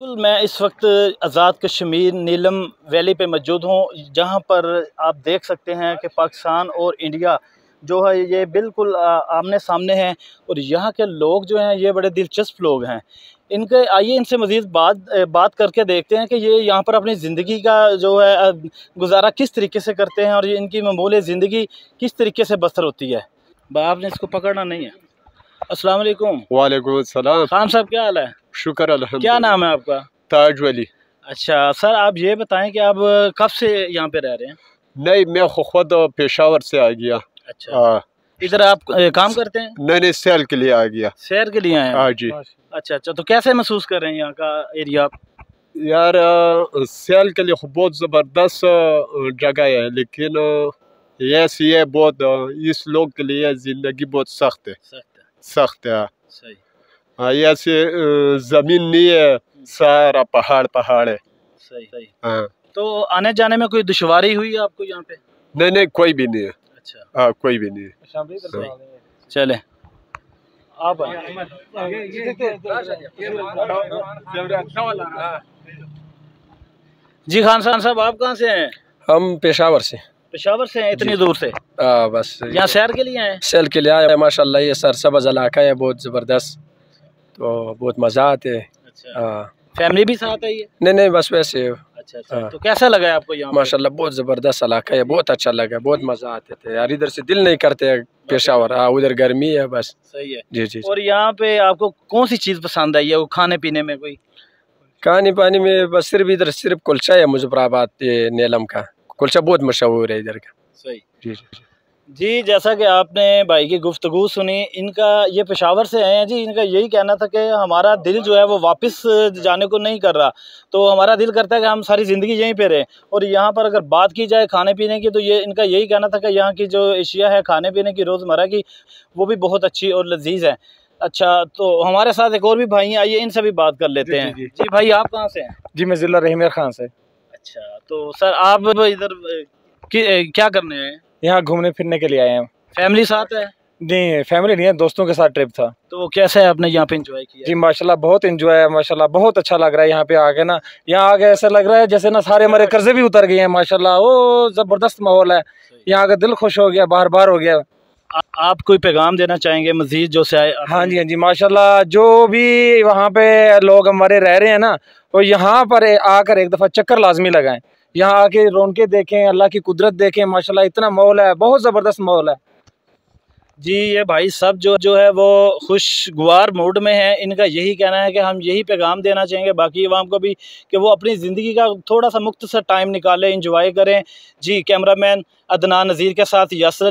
बिल्कुल, मैं इस वक्त आज़ाद कश्मीर नीलम वैली पे मौजूद हूँ, जहाँ पर आप देख सकते हैं कि पाकिस्तान और इंडिया जो है ये बिल्कुल आमने सामने हैं। और यहाँ के लोग जो हैं ये बड़े दिलचस्प लोग हैं। इनके आइए इनसे मज़ीद बात करके देखते हैं कि ये यहाँ पर अपनी ज़िंदगी का जो है गुजारा किस तरीके से करते हैं और ये इनकी मामूली ज़िंदगी किस तरीके से बसर होती है। आपने इसको पकड़ना नहीं है। अस्सलाम वालेकुम। वालेकुम सलाम। खान साहब क्या हाल है? शुक्र अल्हम्दुलिल्लाह। क्या नाम है आपका? ताज वली। अच्छा सर, आप ये बताएं कि आप कब से यहाँ पे रह रहे हैं? नहीं, मैं खुद पेशावर से आ गया। अच्छा, इधर आप काम करते हैं? नहीं, सैर के लिए आ गया। सैर के लिए आए हैं? हाँ जी। अच्छा अच्छा, तो कैसे महसूस कर रहे हैं यहाँ का एरिया आप? यार, सैर के लिए बहुत ज़बरदस्त जगह है, लेकिन ये बहुत इस लोग के लिए ज़िंदगी बहुत सख्त है। सख्त है। सही। हाँ, ऐसे ज़मीन नहीं है, सारा पहाड़ है। सही सही। हाँ। तो आने जाने में कोई दुश्वारी हुई आपको यहाँ पे? नहीं, कोई भी नहीं है। अच्छा। हाँ, कोई भी नहीं है। चले आप जी। खान साहब आप कहाँ से हैं? हम पेशावर से। पेशावर से हैं? इतनी दूर से? बस यहाँ सैर के लिए आए? सैर के लिए आए। माशाल्लाह ये सरसब्ज़ इलाका है, बहुत ज़बरदस्त, तो बहुत मज़ा आते है। अच्छा। फैमिली भी साथ है ये? नहीं, बस वैसे। अच्छा अच्छा। तो कैसा लगा आपको यहाँ? माशाल्लाह बहुत ज़बरदस्त इलाका है, बहुत अच्छा लगा, बहुत मज़ा आते थे यार। इधर से दिल नहीं करते पेशावर। उधर गर्मी है बस। सही है। जी। और यहाँ पे आपको कौन सी चीज़ पसंद आई है वो खाने पीने में? कोई खाने पानी में बस सिर्फ इधर सिर्फ कुलचा है मुजफ्फराबाद ये नीलम का कुलचा बहुत मशहूर है इधर का। सही। जी। जी, जैसा कि आपने भाई की गुफ्तगू सुनी, इनका ये पेशावर से आए हैं जी। इनका यही कहना था कि हमारा दिल जो है वो वापस जाने को नहीं कर रहा, तो हमारा दिल करता है कि हम सारी ज़िंदगी यहीं पे रहें। और यहाँ पर अगर बात की जाए खाने पीने की, तो ये इनका यही कहना था कि यहाँ की जो एशिया है खाने पीने की रोज़मर्रा की, वो भी बहुत अच्छी और लजीज है। अच्छा, तो हमारे साथ एक और भी भाई हैं, आइए इनसे भी बात कर लेते हैं। जी भाई, आप कहाँ से हैं? जी, मैं ज़िला रहीम खान से। अच्छा, तो सर आप इधर क्या करने हैं? यहाँ घूमने फिरने के लिए आए हैं। फैमिली साथ है? नहीं, फैमिली नहीं है, दोस्तों के साथ ट्रिप था। तो कैसे आपने यहाँ पे एंजॉय किया? जी माशाल्लाह बहुत एंजॉय है, माशाल्लाह बहुत अच्छा लग रहा है यहाँ पे आके ना। यहाँ आके ऐसा लग रहा है जैसे ना सारे हमारे कर्जे भी उतर गए हैं माशाल्लाह। ओ जबरदस्त माहौल है यहाँ का, दिल खुश हो गया, बार बार हो गया। आप कोई पैगाम देना चाहेंगे मजीद जो से आए? हाँ जी माशाल्लाह, जो भी वहाँ पे लोग हमारे रह रहे हैं ना, वो यहाँ पर आकर एक दफ़ा चक्कर लाजमी लगाएं। यहाँ आके रौनकें देखें, अल्लाह की कुदरत देखें। माशाल्लाह इतना माहौल है, बहुत ज़बरदस्त माहौल है जी। ये भाई सब जो है वो खुशगवार मूड में है। इनका यही कहना है कि हम यही पैगाम देना चाहेंगे बाकी अवाम को भी, कि वो अपनी ज़िंदगी का थोड़ा सा मुख्तसर टाइम निकालें, इंजॉय करें। जी, कैमरामैन अदनान नज़ीर के साथ यासर।